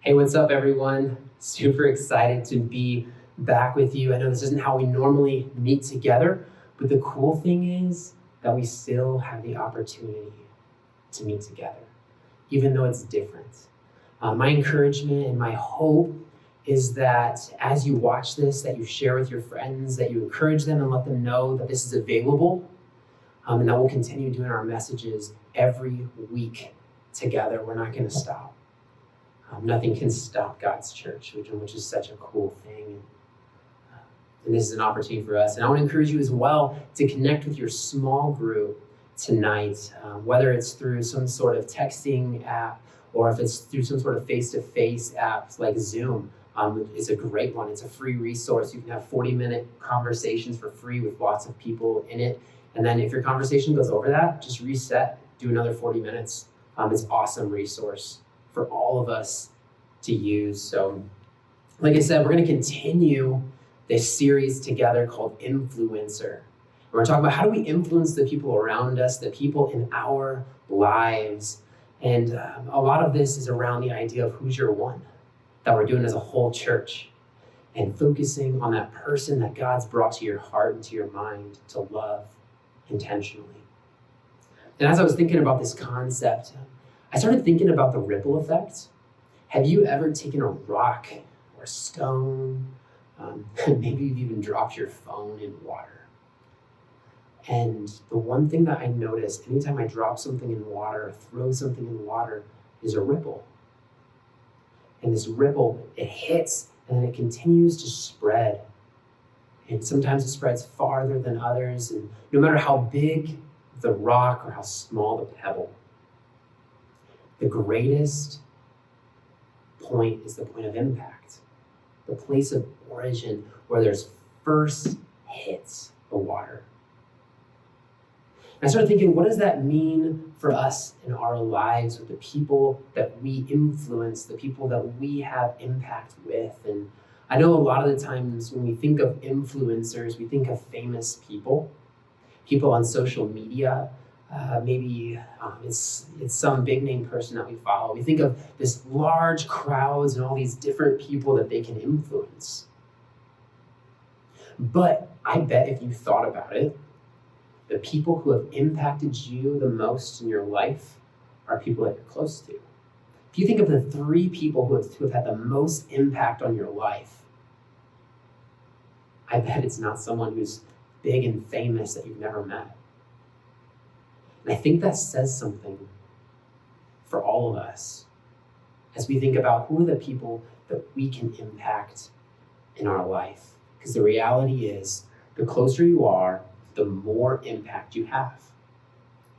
Hey, what's up, everyone? Super excited to be back with you. I know this isn't how we normally meet together, but the cool thing is that we still have the opportunity to meet together, even though it's different. My encouragement and my hope is that as you watch this, that you share with your friends, that you encourage them and let them know that this is available, and that we'll continue doing our messages every week together. We're not going to stop. Nothing can stop God's church, which is such a cool thing. And this is an opportunity for us. And I want to encourage you as well to connect with your small group tonight, whether it's through some sort of texting app or if it's through some sort of face-to-face apps like Zoom. It's a great one. It's a free resource. You can have 40-minute conversations for free with lots of people in it. And then if your conversation goes over that, just reset, do another 40 minutes. It's an awesome resource for all of us to use. So, like I said, we're going to continue this series together called Influencer. And we're talking about how do we influence the people around us, the people in our lives. And a lot of this is around the idea of who's your one that we're doing as a whole church and focusing on that person that God's brought to your heart and to your mind to love intentionally. And as I was thinking about this concept, I started thinking about the ripple effect. Have you ever taken a rock or a stone, maybe you've even dropped your phone in water? And the one thing that I noticed anytime I drop something in water, throw something in water, is a ripple. And this ripple, it hits and then it continues to spread. And sometimes it spreads farther than others. And no matter how big the rock or how small the pebble, the greatest point is the point of impact, the place of origin where there's first hits the water. And I started thinking, what does that mean for us in our lives with the people that we influence, the people that we have impact with? And I know a lot of the times when we think of influencers, we think of famous people on social media. Maybe it's some big name person that we follow. We think of this large crowds and all these different people that they can influence. But I bet if you thought about it, the people who have impacted you the most in your life are people that you're close to. If you think of the 3 people who have had the most impact on your life, I bet it's not someone who's big and famous that you've never met. And I think that says something for all of us as we think about who are the people that we can impact in our life. Because the reality is, the closer you are, the more impact you have,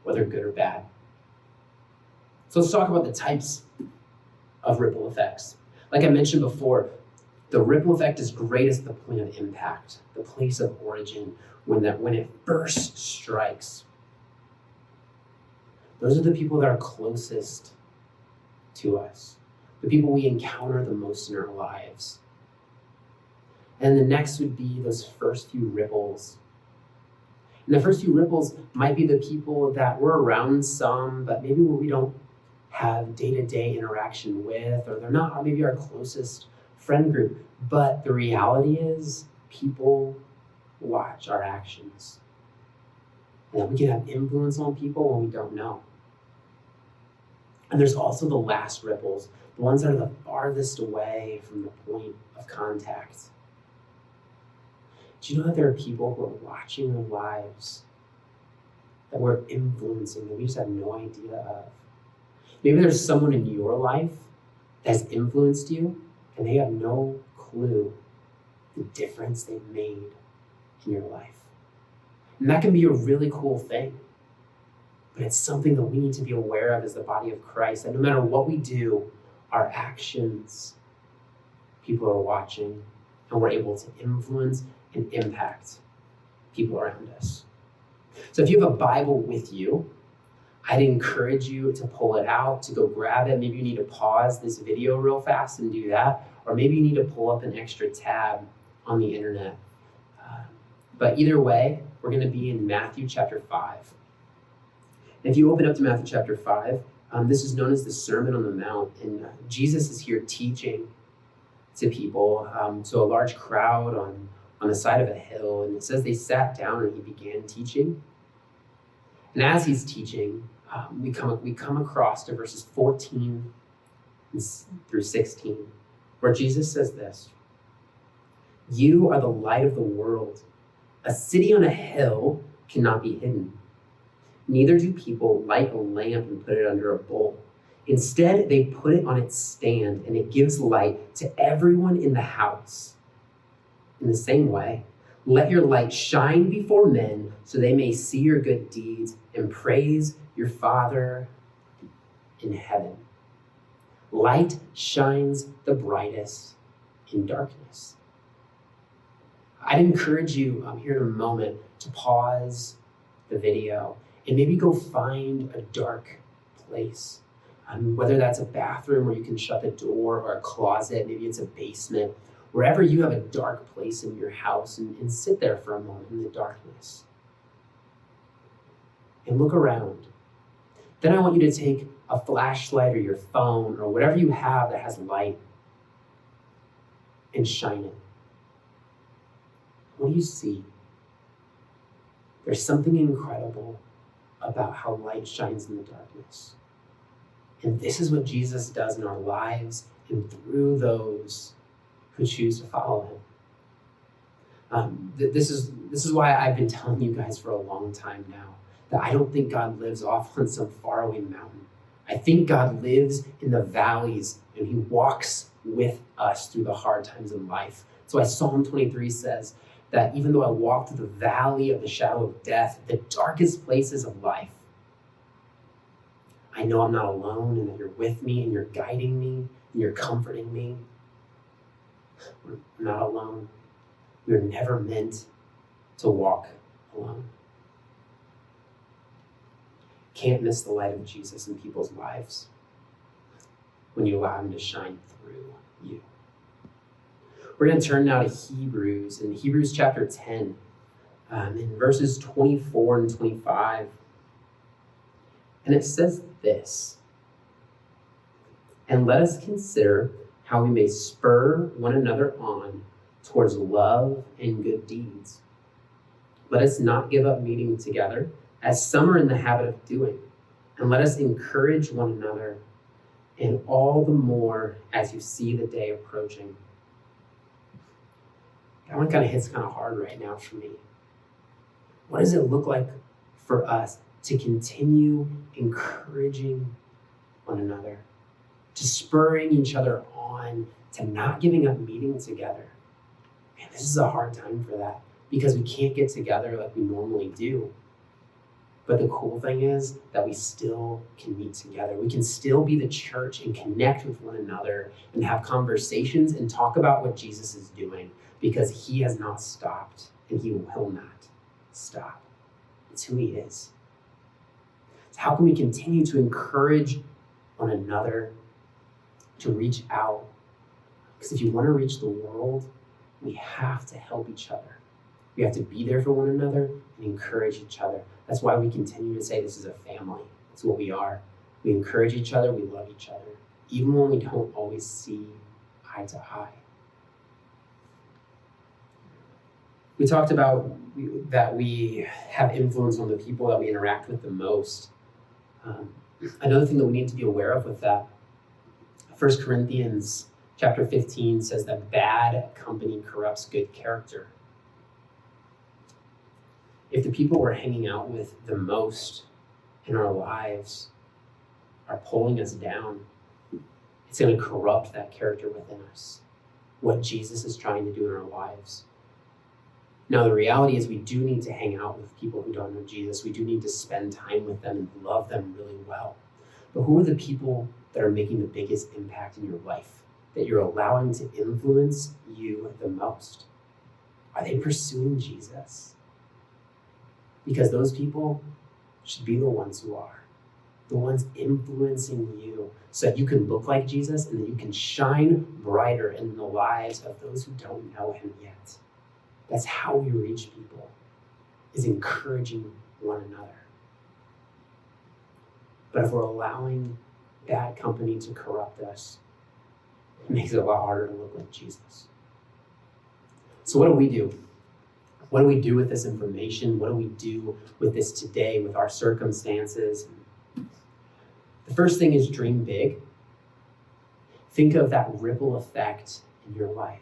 whether good or bad. So let's talk about the types of ripple effects. Like I mentioned before, the ripple effect is greatest at the point of impact, the place of origin, when it first strikes. Those are the people that are closest to us, the people we encounter the most in our lives. And the next would be those first few ripples. And the first few ripples might be the people that we're around some, but maybe we don't have day-to-day interaction with, or they're not maybe our closest friend group. But the reality is, people watch our actions. And that we can have influence on people when we don't know. And there's also the last ripples, the ones that are the farthest away from the point of contact. Do you know that there are people who are watching our lives that we're influencing that we just have no idea of? Maybe there's someone in your life that has influenced you and they have no clue the difference they've made in your life. And that can be a really cool thing. But it's something that we need to be aware of as the body of Christ, that no matter what we do, our actions, people are watching, and we're able to influence and impact people around us. So if you have a Bible with you, I'd encourage you to pull it out, to go grab it. Maybe you need to pause this video real fast and do that, or maybe you need to pull up an extra tab on the internet. But either way, we're going to be in Matthew chapter 5. If you open up to Matthew chapter 5, This is known as the Sermon on the Mount, and Jesus is here teaching to people, to a large crowd on the side of a hill. And it says they sat down and he began teaching. And as he's teaching, we come across to verses 14 through 16, where Jesus says this: "You are the light of the world. A city on a hill cannot be hidden. Neither do people light a lamp and put it under a bowl. Instead, they put it on its stand, and it gives light to everyone in the house. In the same way, let your light shine before men so they may see your good deeds and praise your Father in heaven." Light shines the brightest in darkness. I'd encourage you here in a moment to pause the video and maybe go find a dark place. Whether that's a bathroom where you can shut the door, or a closet, maybe it's a basement, wherever you have a dark place in your house, and sit there for a moment in the darkness and look around. Then I want you to take a flashlight or your phone or whatever you have that has light and shine it. What do you see? There's something incredible about how light shines in the darkness. And this is what Jesus does in our lives and through those who choose to follow him. This is why I've been telling you guys for a long time now that I don't think God lives off on some faraway mountain. I think God lives in the valleys, and he walks with us through the hard times in life. That's why Psalm 23 says that even though I walk through the valley of the shadow of death, the darkest places of life, I know I'm not alone, and that you're with me, and you're guiding me, and you're comforting me. We're not alone. We're never meant to walk alone. Can't miss the light of Jesus in people's lives when you allow him to shine through you. We're going to turn now to Hebrews, in Hebrews chapter 10, in verses 24 and 25. And it says this: "And let us consider how we may spur one another on towards love and good deeds. Let us not give up meeting together, as some are in the habit of doing, and let us encourage one another, and all the more as you see the day approaching." That one kind of hits kind of hard right now for me. What does it look like for us to continue encouraging one another, to spurring each other on, to not giving up meeting together? Man, this is a hard time for that, because we can't get together like we normally do. But the cool thing is that we still can meet together. We can still be the church and connect with one another and have conversations and talk about what Jesus is doing, because he has not stopped and he will not stop. It's who he is. So how can we continue to encourage one another to reach out? Because if you want to reach the world, we have to help each other. We have to be there for one another and encourage each other. That's why we continue to say this is a family. That's what we are. We encourage each other, we love each other, even when we don't always see eye to eye. We talked about that we have influence on the people that we interact with the most. Another thing that we need to be aware of with that, 1 Corinthians chapter 15 says that bad company corrupts good character. If the people we're hanging out with the most in our lives are pulling us down, it's going to corrupt that character within us, what Jesus is trying to do in our lives. Now, the reality is we do need to hang out with people who don't know Jesus. We do need to spend time with them and love them really well. But who are the people that are making the biggest impact in your life, that you're allowing to influence you the most? Are they pursuing Jesus? Because those people should be the ones who are, the ones influencing you, so that you can look like Jesus and that you can shine brighter in the lives of those who don't know him yet. That's how we reach people, is encouraging one another. But if we're allowing bad company to corrupt us. It makes it a lot harder to look like Jesus. So what do we do? What do we do with this information? What do we do with this today, with our circumstances? The first thing is dream big. Think of that ripple effect in your life.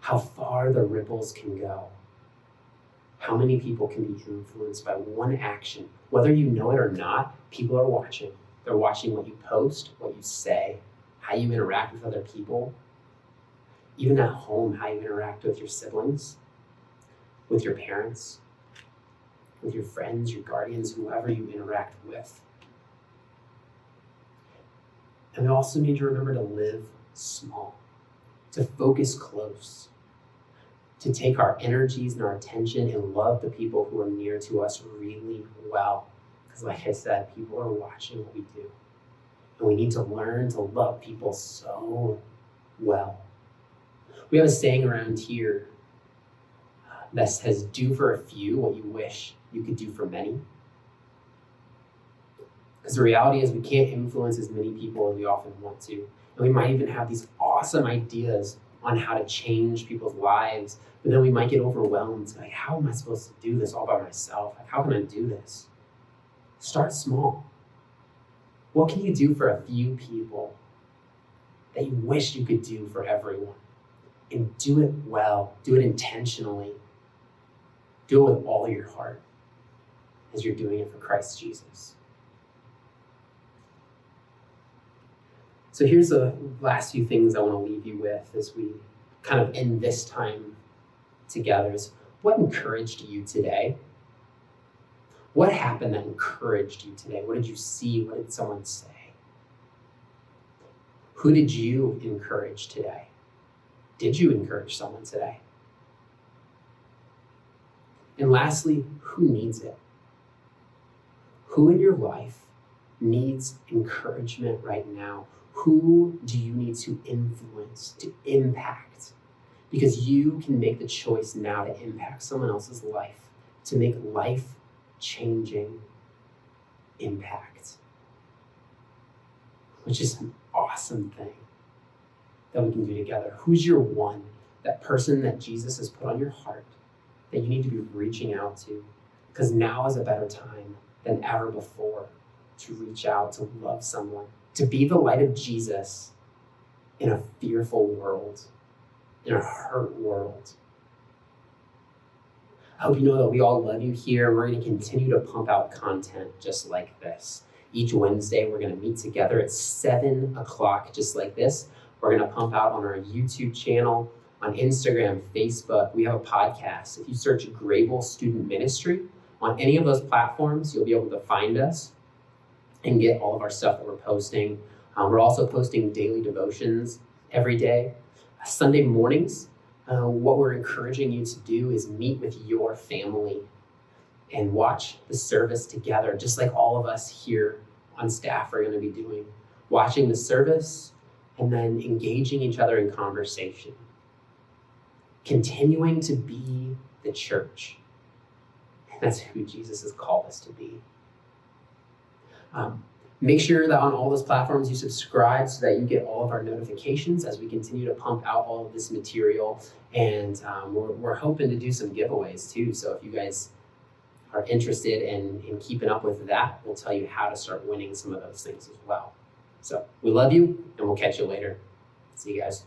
How far the ripples can go. How many people can be influenced by one action? Whether you know it or not, people are watching. They're watching what you post, what you say, how you interact with other people. Even at home, how you interact with your siblings, with your parents, with your friends, your guardians, whoever you interact with. And we also need to remember to live small, to focus close, to take our energies and our attention and love the people who are near to us really well. Because like I said, people are watching what we do. And we need to learn to love people so well. We have a saying around here that says, do for a few what you wish you could do for many. Because the reality is we can't influence as many people as we often want to. And we might even have these awesome ideas on how to change people's lives, but then we might get overwhelmed. Like, how am I supposed to do this all by myself? Like, how can I do this? Start small. What can you do for a few people that you wish you could do for everyone? And do it well, do it intentionally. Do it with all your heart as you're doing it for Christ Jesus. So here's the last few things I want to leave you with as we kind of end this time together is what encouraged you today? What happened that encouraged you today? What did you see? What did someone say? Who did you encourage today? Did you encourage someone today? And lastly, who needs it? Who in your life needs encouragement right now? Who do you need to influence, to impact? Because you can make the choice now to impact someone else's life, to make life-changing impact, which is an awesome thing that we can do together. Who's your one, that person that Jesus has put on your heart that you need to be reaching out to? Because now is a better time than ever before to reach out, to love someone, to be the light of Jesus in a fearful world, in a hurt world. I hope you know that we all love you here. We're going to continue to pump out content just like this. Each Wednesday, we're going to meet together at 7 o'clock, just like this. We're going to pump out on our YouTube channel, on Instagram, Facebook. We have a podcast. If you search Grable Student Ministry on any of those platforms, you'll be able to find us and get all of our stuff that we're posting. We're also posting daily devotions every day. Sunday mornings, what we're encouraging you to do is meet with your family and watch the service together, just like all of us here on staff are going to be doing. Watching the service and then engaging each other in conversation. Continuing to be the church. And that's who Jesus has called us to be. Make sure that on all those platforms you subscribe so that you get all of our notifications as we continue to pump out all of this material. And we're hoping to do some giveaways too. So if you guys are interested in keeping up with that, we'll tell you how to start winning some of those things as well. So we love you, and we'll catch you later. See you guys.